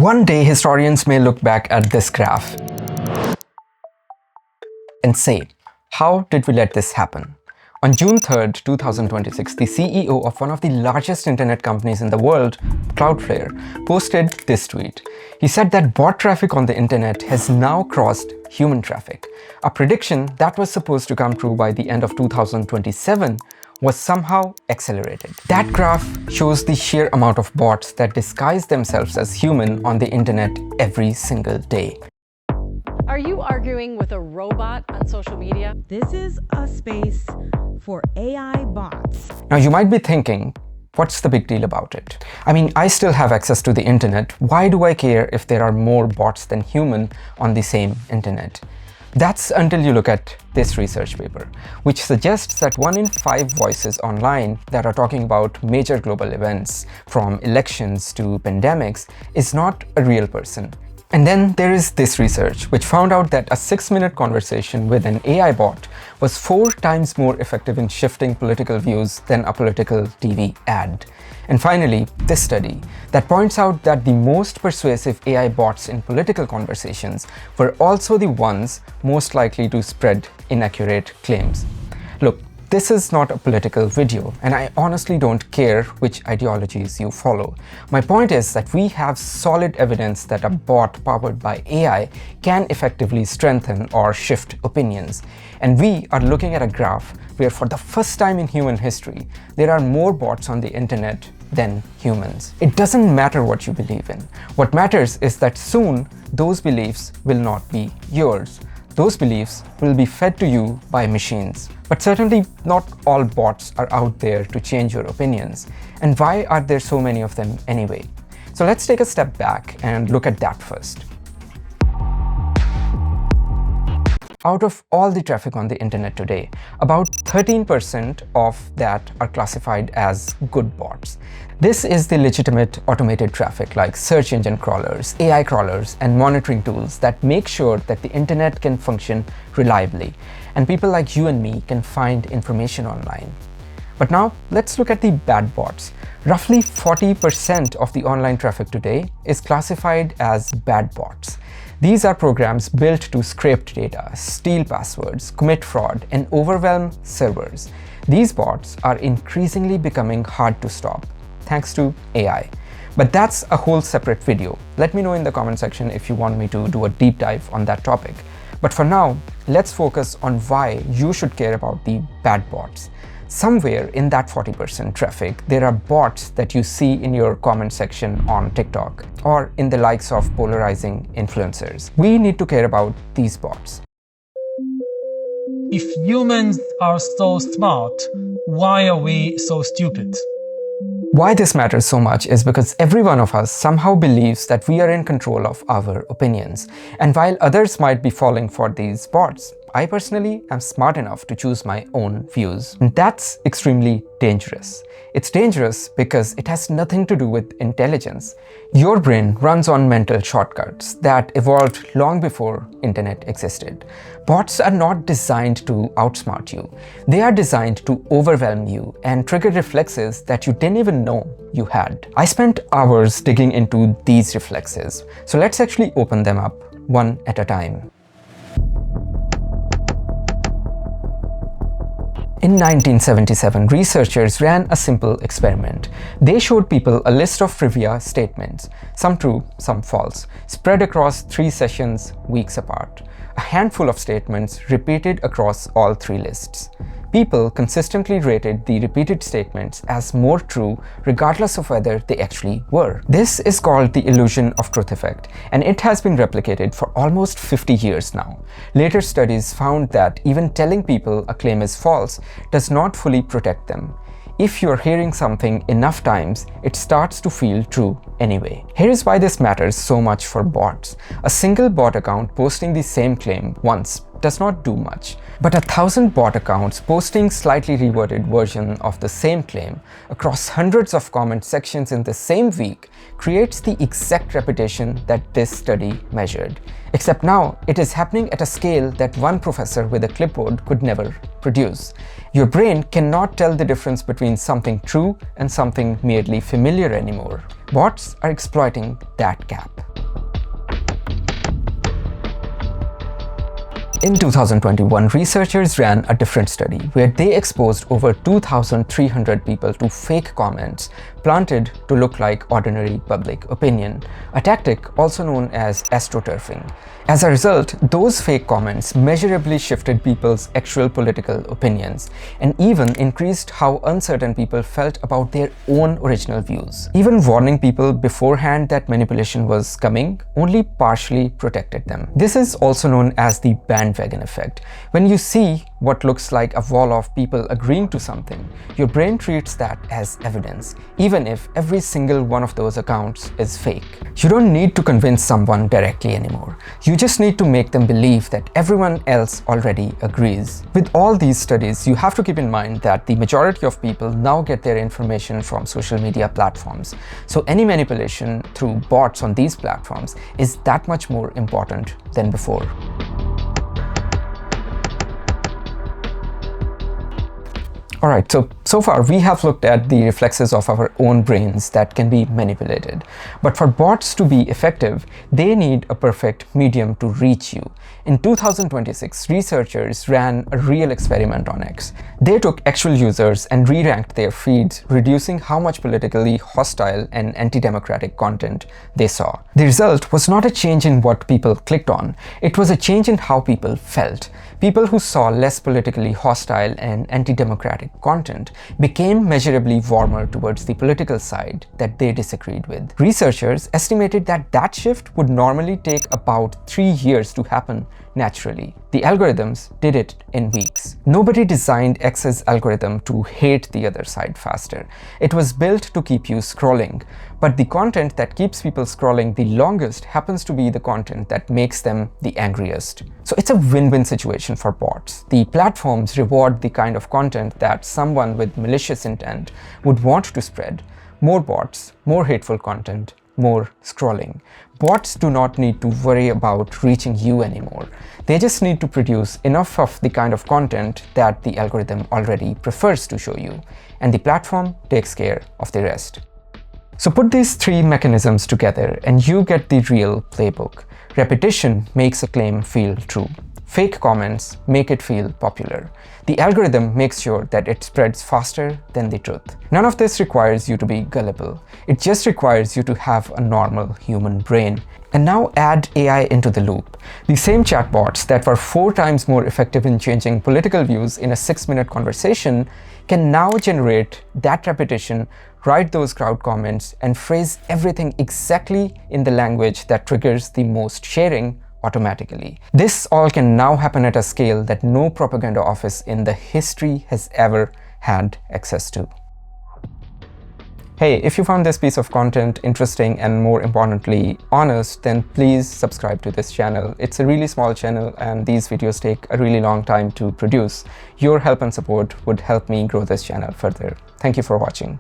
One day, historians may look back at this graph and say, how did we let this happen? On June 3rd, 2026, the CEO of one of the largest internet companies in the world, Cloudflare, posted this tweet. He said that bot traffic on the internet has now crossed human traffic. A prediction that was supposed to come true by the end of 2027 was somehow accelerated. That graph shows the sheer amount of bots that disguise themselves as human on the internet every single day. Are you arguing with a robot on social media? This is a space for AI bots. Now you might be thinking, what's the big deal about it? I mean, I still have access to the internet. Why do I care if there are more bots than human on the same internet? That's until you look at this research paper, which suggests that 1 in 5 voices online that are talking about major global events, from elections to pandemics, is not a real person. And then there is this research, which found out that a 6-minute conversation with an AI bot was 4 times more effective in shifting political views than a political TV ad. And finally, this study that points out that the most persuasive AI bots in political conversations were also the ones most likely to spread inaccurate claims. Look, this is not a political video, and I honestly don't care which ideologies you follow. My point is that we have solid evidence that a bot powered by AI can effectively strengthen or shift opinions. And we are looking at a graph where for the first time in human history, there are more bots on the internet than humans. It doesn't matter what you believe in. What matters is that soon those beliefs will not be yours. Those beliefs will be fed to you by machines. But certainly not all bots are out there to change your opinions. And why are there so many of them anyway? So let's take a step back and look at that first. Out of all the traffic on the internet today, about 13% of that are classified as good bots. This is the legitimate automated traffic like search engine crawlers, AI crawlers, and monitoring tools that make sure that the internet can function reliably, and people like you and me can find information online. But now, let's look at the bad bots. Roughly 40% of the online traffic today is classified as bad bots. These are programs built to scrape data, steal passwords, commit fraud, and overwhelm servers. These bots are increasingly becoming hard to stop, thanks to AI. But that's a whole separate video. Let me know in the comment section if you want me to do a deep dive on that topic. But for now, let's focus on why you should care about the bad bots. Somewhere in that 40% traffic, there are bots that you see in your comment section on TikTok or in the likes of polarizing influencers. We need to care about these bots. If humans are so smart, why are we so stupid? Why this matters so much is because every one of us somehow believes that we are in control of our opinions. And while others might be falling for these bots, I personally am smart enough to choose my own views. And that's extremely dangerous. It's dangerous because it has nothing to do with intelligence. Your brain runs on mental shortcuts that evolved long before internet existed. Bots are not designed to outsmart you. They are designed to overwhelm you and trigger reflexes that you didn't even know you had. I spent hours digging into these reflexes, so let's actually open them up one at a time. In 1977, researchers ran a simple experiment. They showed people a list of trivia statements, some true, some false, spread across 3 sessions, weeks apart. A handful of statements repeated across all 3 lists. People consistently rated the repeated statements as more true regardless of whether they actually were. This is called the illusion of truth effect, and it has been replicated for almost 50 years now. Later studies found that even telling people a claim is false does not fully protect them. If you're hearing something enough times, it starts to feel true anyway. Here is why this matters so much for bots. A single bot account posting the same claim once does not do much. But 1,000 bot accounts posting slightly reworded version of the same claim across hundreds of comment sections in the same week creates the exact repetition that this study measured. Except now, it is happening at a scale that one professor with a clipboard could never produce. Your brain cannot tell the difference between something true and something merely familiar anymore. Bots are exploiting that gap. In 2021, researchers ran a different study where they exposed over 2,300 people to fake comments planted to look like ordinary public opinion, a tactic also known as astroturfing. As a result, those fake comments measurably shifted people's actual political opinions and even increased how uncertain people felt about their own original views. Even warning people beforehand that manipulation was coming only partially protected them. This is also known as the bandwagon effect. When you see what looks like a wall of people agreeing to something, your brain treats that as evidence, even if every single one of those accounts is fake. You don't need to convince someone directly anymore. You just need to make them believe that everyone else already agrees. With all these studies, you have to keep in mind that the majority of people now get their information from social media platforms. So any manipulation through bots on these platforms is that much more important than before. Alright, so far we have looked at the reflexes of our own brains that can be manipulated. But for bots to be effective, they need a perfect medium to reach you. In 2026, researchers ran a real experiment on X. They took actual users and re-ranked their feeds, reducing how much politically hostile and anti-democratic content they saw. The result was not a change in what people clicked on, it was a change in how people felt. People who saw less politically hostile and anti-democratic content became measurably warmer towards the political side that they disagreed with. Researchers estimated that that shift would normally take about 3 years to happen naturally. The algorithms did it in weeks. Nobody designed X's algorithm to hate the other side faster. It was built to keep you scrolling. But the content that keeps people scrolling the longest happens to be the content that makes them the angriest. So it's a win-win situation for bots. The platforms reward the kind of content that someone with malicious intent would want to spread. More bots, more hateful content, more scrolling. Bots do not need to worry about reaching you anymore. They just need to produce enough of the kind of content that the algorithm already prefers to show you, and the platform takes care of the rest. So put these three mechanisms together and you get the real playbook. Repetition makes a claim feel true. Fake comments make it feel popular. The algorithm makes sure that it spreads faster than the truth. None of this requires you to be gullible. It just requires you to have a normal human brain. And now add AI into the loop. The same chatbots that were 4 times more effective in changing political views in a 6-minute conversation can now generate that repetition, write those crowd comments, and phrase everything exactly in the language that triggers the most sharing automatically. This all can now happen at a scale that no propaganda office in the history has ever had access to. Hey, if you found this piece of content interesting and more importantly honest, then please subscribe to this channel. It's a really small channel and these videos take a really long time to produce. Your help and support would help me grow this channel further. Thank you for watching.